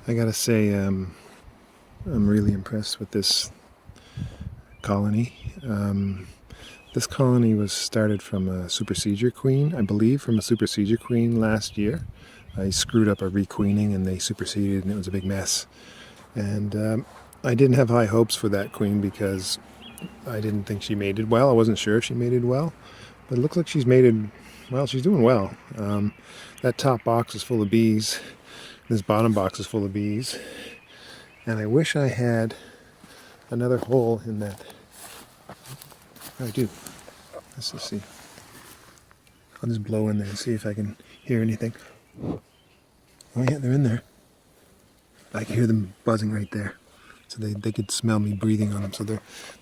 I gotta say, I'm really impressed with this colony. This colony was started from a supersedure queen, I believe, from a supersedure queen last year. I screwed up a requeening and they superseded and it was a big mess. And I didn't have high hopes for that queen because I didn't think she mated well. I wasn't sure if she mated well, but it looks like she's mated well. She's doing well. That top box is full of bees. This bottom box is full of bees. And I wish I had another hole in that. I do. Let's just see. I'll just blow in there and see if I can hear anything. Oh yeah, they're in there. I can hear them buzzing right there. So they could smell me breathing on them. So they're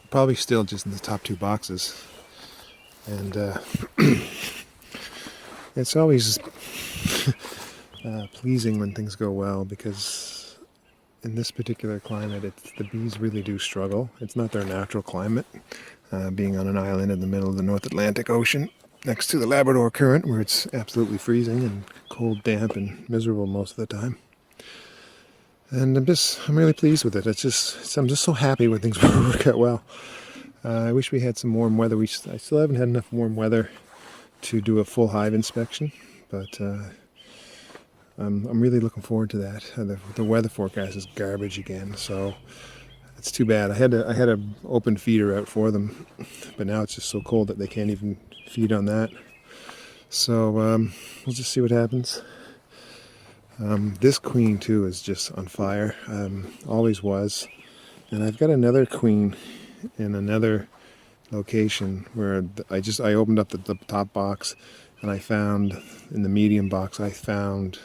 probably still just in the top two boxes. And it's always pleasing when things go well because in this particular climate, the bees really do struggle. It's not their natural climate, being on an island in the middle of the North Atlantic Ocean next to the Labrador Current where it's absolutely freezing and cold, damp, and miserable most of the time. And I'm really pleased with it. I'm just so happy when things work out well. I wish we had some warm weather. I still haven't had enough warm weather to do a full hive inspection, but I'm really looking forward to that. The weather forecast is garbage again, so it's too bad. I had a open feeder out for them, but now it's just so cold that they can't even feed on that. So we'll just see what happens. This queen too is just on fire. Always was, and I've got another queen in another location where I opened up the top box, and I found in the medium box I found,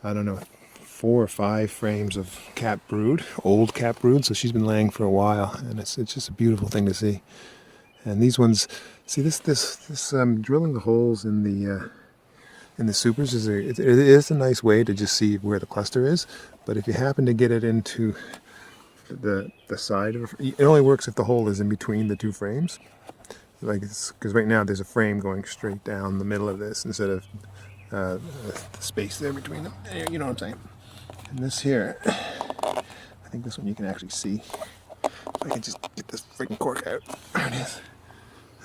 I don't know, 4 or 5 frames of cap brood, old cap brood. So she's been laying for a while, and it's just a beautiful thing to see. And these ones, see this drilling the holes in the supers it is a nice way to just see where the cluster is. But if you happen to get it into the side of it only works if the hole is in between the two frames. Like because right now there's a frame going straight down the middle of this instead of the space there between them. You know what I'm saying? And this here, I think this one you can actually see. If I can just get this freaking cork out. There it is.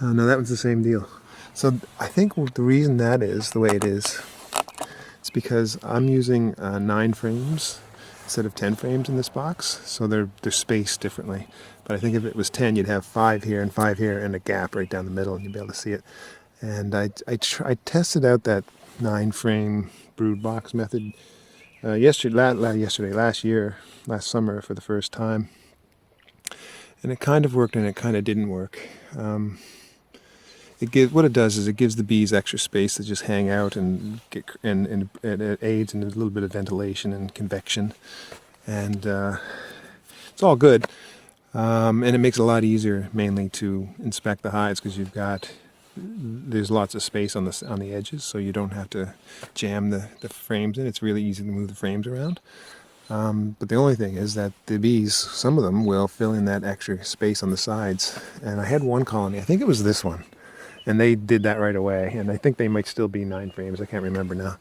Oh no, that one's the same deal. So I think the reason that is the way it is, it's because I'm using 9 frames instead of 10 frames in this box, so they're spaced differently. But I think if it was 10, you'd have 5 here and 5 here and a gap right down the middle, and you'd be able to see it. And I tested out that 9 frame brood box method last summer for the first time, and it kind of worked and it kind of didn't work. What it does is it gives the bees extra space to just hang out and it aids in a little bit of ventilation and convection, and it's all good. And it makes it a lot easier, mainly to inspect the hives because there's lots of space on the edges, so you don't have to jam the frames in. It's really easy to move the frames around. But the only thing is that the bees, some of them will fill in that extra space on the sides. And I had one colony, I think it was this one, and they did that right away. And I think they might still be 9 frames. I can't remember now.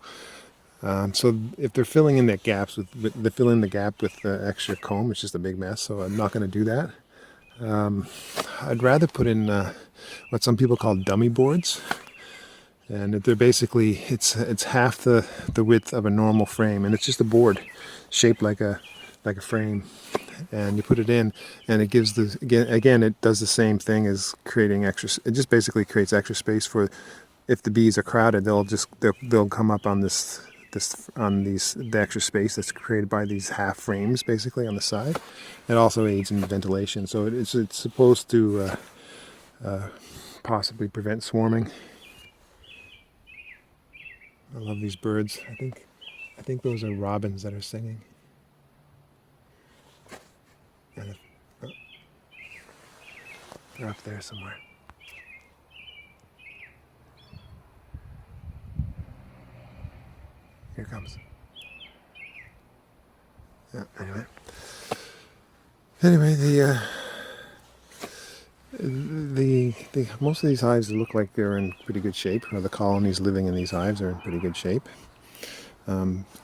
So if they're filling in that gaps they fill in the gap with the extra comb. It's just a big mess. So I'm not going to do that. I'd rather put in what some people call dummy boards, and they're basically it's half the width of a normal frame, and it's just a board shaped like a frame, and you put it in, and it gives again it does the same thing as creating extra. It just basically creates extra space for if the bees are crowded, they'll come up on the extra space that's created by these half frames basically on the side. It also aids in ventilation, so it's supposed to possibly prevent swarming. I love these birds. I think those are robins that are singing. And they're up there somewhere. Here it comes. Yeah, anyway, the most of these hives look like they're in pretty good shape. Or the colonies living in these hives are in pretty good shape.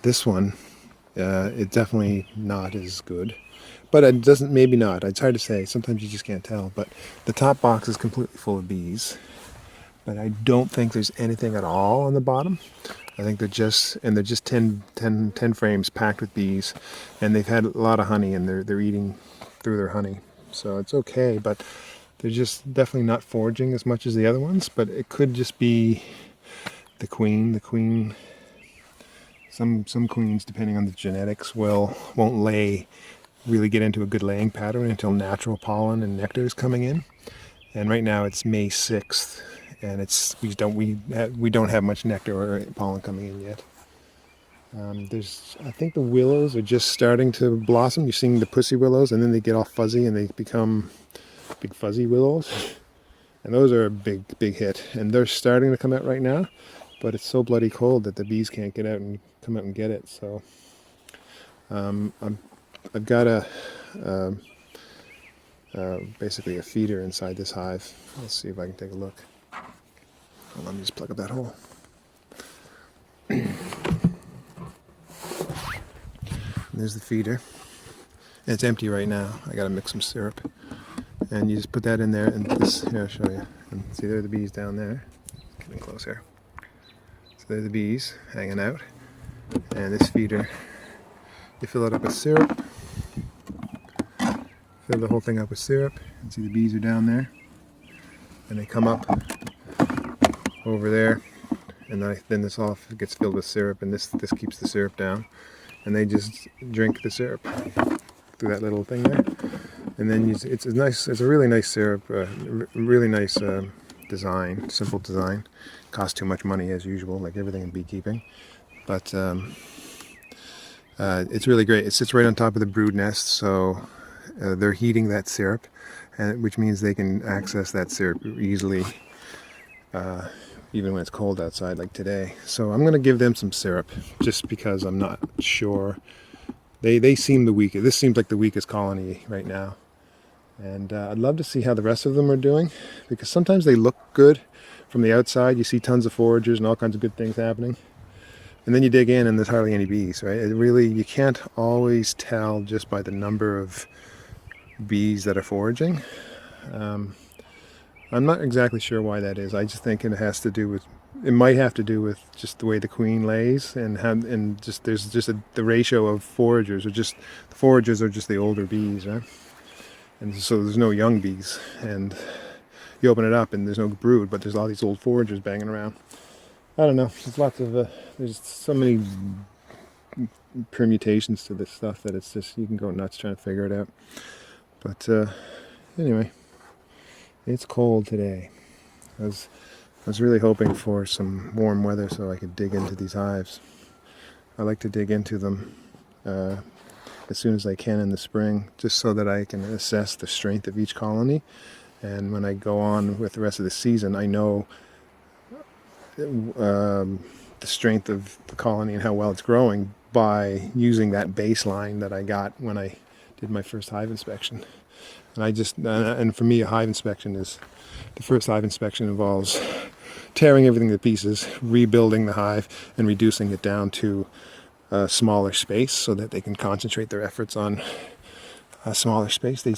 This one It's definitely not as good. But it doesn't, maybe not. It's hard to say. Sometimes you just can't tell. But the top box is completely full of bees. But I don't think there's anything at all on the bottom. I think they're just 10 frames packed with bees. And they've had a lot of honey and they're eating through their honey. So it's okay, but they're just definitely not foraging as much as the other ones. But it could just be the queen. The queen, some queens, depending on the genetics, won't really get into a good laying pattern until natural pollen and nectar is coming in. And right now it's May 6th, and we don't have much nectar or pollen coming in yet. I think the willows are just starting to blossom. You're seeing the pussy willows, and then they get all fuzzy and they become big fuzzy willows. And those are a big hit. And they're starting to come out right now, but it's so bloody cold that the bees can't get out and come out and get it. So I've got basically a feeder inside this hive. Let's see if I can take a look. Well, let me just plug up that hole. There's the feeder. And it's empty right now. I gotta mix some syrup. And you just put that in there, and here, I'll show you. And see, there are the bees down there. Getting close here. So there are the bees hanging out. And this feeder, you fill it up with syrup. Fill the whole thing up with syrup. And see the bees are down there. And they come up over there. And then this all gets filled with syrup, and this keeps the syrup down. And they just drink the syrup through that little thing there. And then it's a really nice syrup, really nice design, simple design. Costs too much money as usual, like everything in beekeeping. But it's really great. It sits right on top of the brood nest, so they're heating that syrup, which means they can access that syrup easily, even when it's cold outside like today. So I'm going to give them some syrup, just because I'm not sure. They seem the weakest. This seems like the weakest colony right now. And I'd love to see how the rest of them are doing, because sometimes they look good from the outside. You see tons of foragers and all kinds of good things happening. And then you dig in and there's hardly any bees, right? You can't always tell just by the number of bees that are foraging. I'm not exactly sure why that is. I just think it might have to do with just the way the queen lays, and there's just the ratio of foragers, the foragers are just the older bees, right? And so there's no young bees, and you open it up and there's no brood, but there's all these old foragers banging around. I don't know. There's so many permutations to this stuff that it's just, you can go nuts trying to figure it out. But anyway, it's cold today. I was really hoping for some warm weather so I could dig into these hives. I like to dig into them as soon as I can in the spring, just so that I can assess the strength of each colony. And when I go on with the rest of the season, I know the strength of the colony and how well it's growing by using that baseline that I got when I did my first hive inspection. And for me, a hive inspection the first hive inspection involves tearing everything to pieces, rebuilding the hive, and reducing it down to a smaller space so that they can concentrate their efforts on a smaller space. They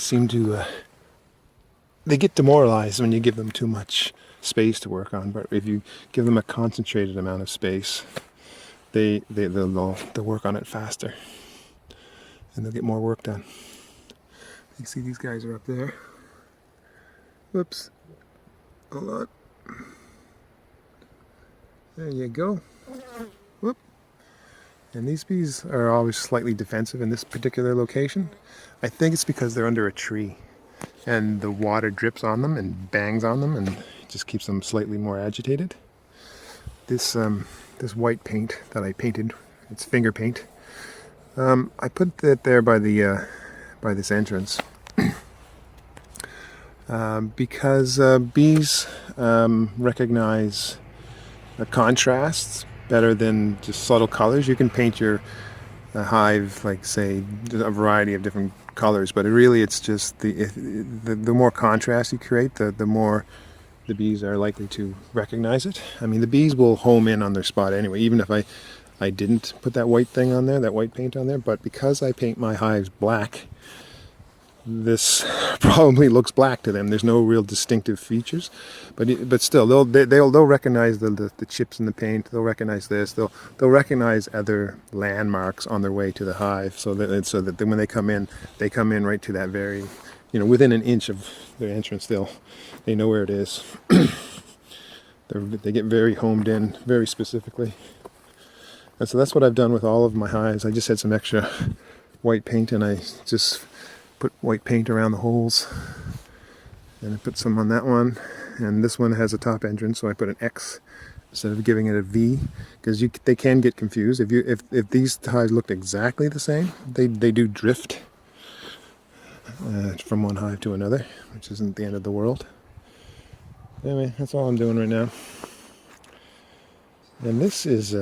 get demoralized when you give them too much space to work on, but if you give them a concentrated amount of space, they'll work on it faster, and they'll get more work done. You see these guys are up there. Whoops. Hold on. There you go. Whoop. And these bees are always slightly defensive in this particular location. I think it's because they're under a tree and the water drips on them and bangs on them and just keeps them slightly more agitated. This white paint that I painted, it's finger paint. I put it there by this entrance because bees recognize contrasts better than just subtle colors. You can paint your hive, like, say, a variety of different colors, but it's just the more contrast you create, the more the bees are likely to recognize it. I mean, the bees will home in on their spot anyway. Even if I I didn't put that white thing on there, that white paint on there, but because I paint my hives black, this probably looks black to them. There's no real distinctive features, but still they'll recognize the chips in the paint. They'll recognize this. They'll recognize other landmarks on their way to the hive, so that when they come in right to that very, within an inch of their entrance. They know where it is. They get very homed in, very specifically. And so that's what I've done with all of my hives. I just had some extra white paint, and I just put white paint around the holes, and I put some on that one, and this one has a top entrance, so I put an X instead of giving it a V, because they can get confused. If these hives looked exactly the same, they do drift from one hive to another, which isn't the end of the world. Anyway, that's all I'm doing right now. And this is